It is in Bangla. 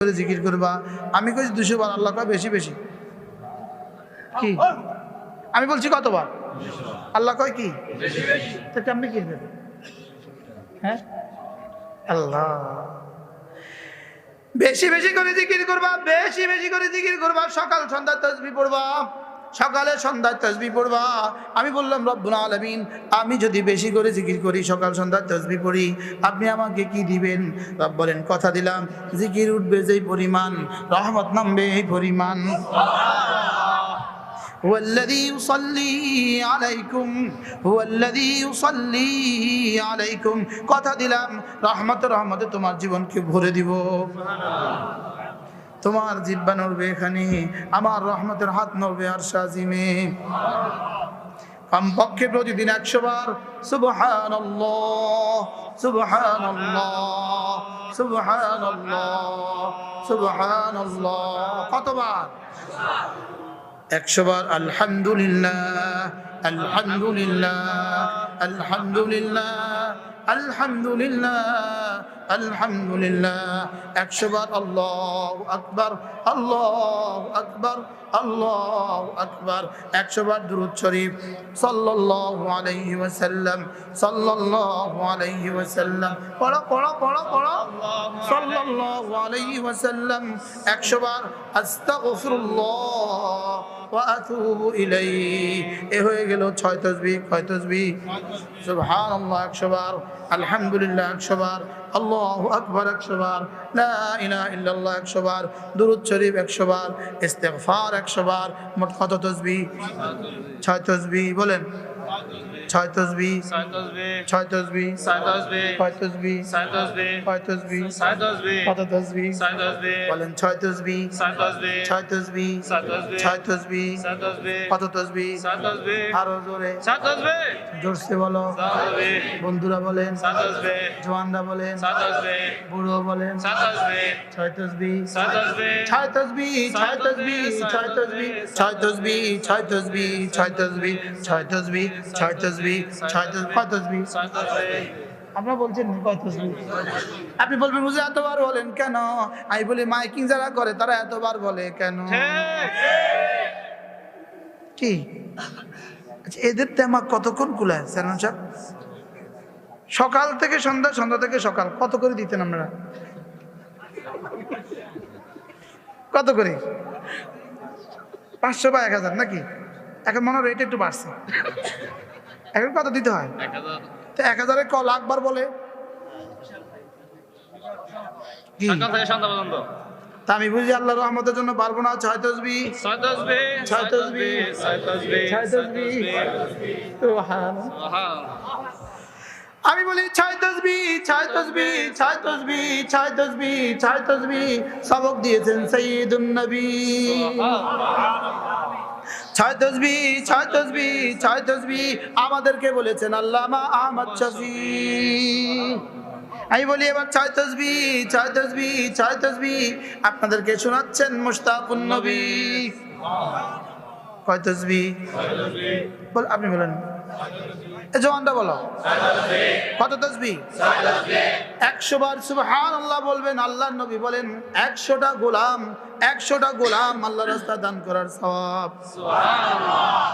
করে জিকির করবা। আমি কইছি 200 বার, আল্লাহ কয় বেশি বেশি। কি আমি বলছি কতবার? আল্লাহ কয় কি বেশি বেশি। তো কেমনে কি হবে? হ্যাঁ, আল্লাহ বেশি বেশি করে জিকির করবা, বেশি বেশি করে জিকির করবা। সকাল সন্ধ্যা তাসবিহ পড়বা, সকালে সন্ধ্যায় তাসবিহ পড়বা। আমি বললাম রব্বুল আলামিন, আমি যদি বেশি করে জিকির করি, সকাল সন্ধ্যায় তাসবিহ পড়ি, আপনি আমাকে কি দিবেন? রব বলেন, কথা দিলাম, জিকির উঠবে যেই পরিমাণ, রহমত নামবে এই পরিমাণ। هو الذي يصلي عليكم هو الذي يصلي عليكم কথা দিলাম, রহমতে তোমার জীবনকে ভরে দিব। তোমার জিহ্বা নড়বে এখানে, আমার রহমতের হাত নড়বে আরশ আজিমে। কমপক্ষে প্রতিদিন 100 বার সুবহানাল্লাহ সুবহানাল্লাহ সুবহানাল্লাহ সুবহানাল্লাহ। কতবার? 100 বার। আলহামদুলিল্লাহ আলহামদুলিল্লাহ আলহামদুলিল্লাহ আলহামদুলিল্লাহ আলহামদুলিল্লাহ। 100 বার আল্লাহু আকবার আল্লাহু আকবার আল্লাহু আকবার। 100 বার দুরূদ শরীফ সাল্লাল্লাহু আলাইহি ওয়াসাল্লাম সাল্লাল্লাহু আলাইহি ওয়াসাল্লাম। পড়ো পড়ো পড়ো পড়ো, সাল্লাল্লাহু আলাইহি ওয়াসাল্লাম। 100 বার আস্তাগফিরুল্লাহ ওয়া আতুবু ইলাইহি। এ হয়ে গেল 6 তাসবিহ। কয় তাসবিহ? সুবহানাল্লাহ 100 বার, আলহামদুলিল্লাহ 100 বার, আল্লাহু আকবার 100 বার, লা ইলাহা ইল্লাল্লাহ 100 বার, দুরূদ শরীফ 100 বার, ইস্তিগফার 100 বার। মোট কত তাসবিহ? 6 তাসবিহ। বলেন 6 তাসবিহ 6 তাসবিহ 6 তাসবিহ 6 তাসবিহ 6 তাসবিহ 6 তাসবিহ 6 তাসবিহ। কত তাসবিহ? 6 তাসবিহ। বলেন 6 তাসবিহ 6 তাসবিহ 6 তাসবিহ 6 তাসবিহ 6 তাসবিহ 6 তাসবিহ। কত তাসবিহ? 6 তাসবিহ। আরো জোরে 6 তাসবিহ। জোরসে বলো। 6 তাসবিহ। বন্ধুরা বলেন 6 তাসবিহ। জওয়ানরা বলেন 6 তাসবিহ। বুড়ো বলেন 6 তাসবিহ। 6 তাসবিহ 6 তাসবিহ 6 তাসবিহ 6 তাসবিহ 6 তাসবিহ 6 তাসবিহ 6 তাসবিহ 6 তাসবিহ 6 তাসবিহ 6 তাসবিহ 6 তাসবিহ। কত তাসবিহ? 6 তাসবিহ। আপনারা বলছেন কত তাসবিহ? আপনি বলবেন হুজুর এতবার বলেন কেন? আমি বলি মাইকিং যারা করে তারা এতবার বলে কেন? কি আচ্ছা, এদের তেমা কতক্ষণ কুলায় স্যার সাহেব? সকাল থেকে সন্ধ্যা, সন্ধ্যা থেকে সকাল, কত করে দিতেন আপনারা? কত করে? 500 বা 1000 নাকি? এখন মনে হয় রেট একটু বাড়ছে। এখন কত দিতে হয়? 1000। তো 1000-এ ক লাখবার বলে? সকাল থেকে সন্ধ্যা পর্যন্ত। তা আমি বুঝি আল্লাহর রহমতের জন্য পারবো না 6 তাসবিহ 6 তাসবিহ 6 তাসবিহ 6 তাসবিহ 6 তাসবিহ। সুবহানাল্লাহ। আমি বলি 6 তাসবিহ 6 তাসবিহ 6 তাসবিহ 6 তাসবিহ 6 তাসবিহ। সবক দিয়েছেন সাইয়্যিদুন নবী। সুবহানাল্লাহ। 6 তাসবিহ 6 তাসবিহ 6 তাসবিহ আমাদেরকে বলেছেন আল্লামা আহমদ শফী। আমি বলি এবার 6 তাসবিহ 6 তাসবিহ 6 তাসবিহ আপনাদেরকে শোনাচ্ছেন মুশতাকুন নবী। কয় তাসবিহ? 6 তাসবিহ। বল, আপনি বলেন। জওয়ানরা বলো। 6 তাসবিহ। কত তাসবিহ? 6 তাসবিহ। 100 বার সুবহানাল্লাহ বলবেন। আল্লাহর নবী বলেন 100টা গোলাম আল্লাহর রাস্তায় দান করার সওয়াব। সুবহানাল্লাহ।